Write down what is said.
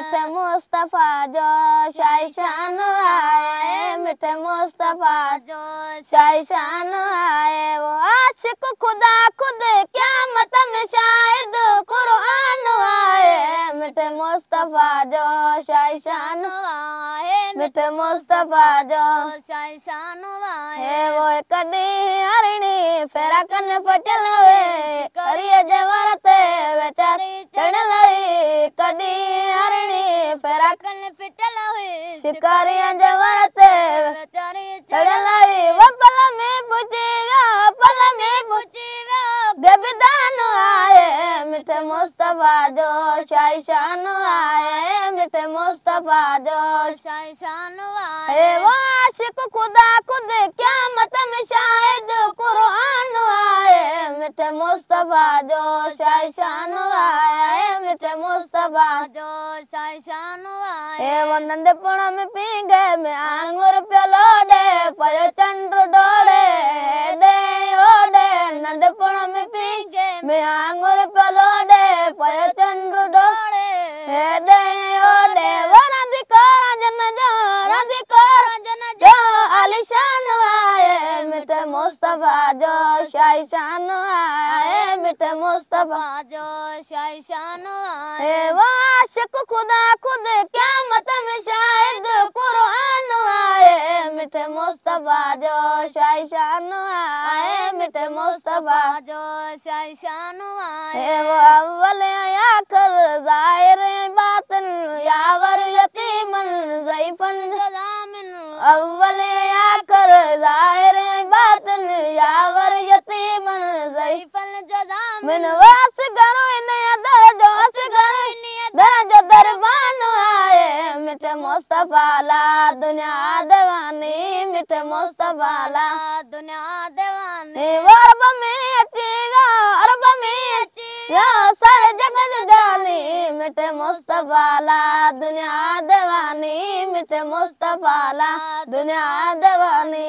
मिठे मुस्तफा जो शान आए, मिठे मुस्तफा जो शान आए। वो आशिक खुदा खुद क़यामत में शाहिद कुरान आए, मिठे मुस्तफा जो शान आए, मिठे मुस्तफा जो शान आए। वो कदी हरणी फेरा कन फटल हुए, करिए जवरत बेचारी चढ़ लई। कदी हरणी फेरा कन फटल हुए, शिकारिया जवरत बेचारी चढ़ लई। वो पल में पुजी वियो, पल में पुजी वियो, गबदान आए, मिठे मुस्तफा जो शान आए, मिठे मुस्तफा जो शान आए। वो आशिक खुदा खुद क़यामत में शाहिद कुरान आए, मिठे मुस्तफा जो शान आए, मिठे मुस्तफा जो शान आए। वो नंढपण में पी गए में आंगुर पियो लोडे, पयो चंड डोड़े हेडे ओडे। नंढपण में पी गए में आंगुर पियो लोडे, पयो चंड डोड़े हेडे ओडे। वो रांधिकोर जन जो आलिशान आए, मिठे मुस्तफा जो शान आए, मिठे मुस्तफा जो शान आए। वो आशिक खुदा खुद क़यामत में शाहिद कुरान आए, मिठे मुस्तफा जो शान आए, मिठे मुस्तफा जो शान आए। वो अव्वल आखिर ज़ाहिर बातिन यावर यतीमन ज़ईफ़न जज़ामिन। अव्वल आखिर ज़ाहिर बातिन यावर यतीमन ज़ईफ़न जज़ामिन। वासगर इन दरजो दरबान आए, मिठे मुस्तफा ला दुनिया दीवानी, मिठे मुस्तफा ला दुनिया दीवानी। वो अरब में अची वियो सारे जग जानी, मिठे मुस्तफा ला दुनिया दीवानी, मिठे मुस्तफा ला दुनिया दीवानी।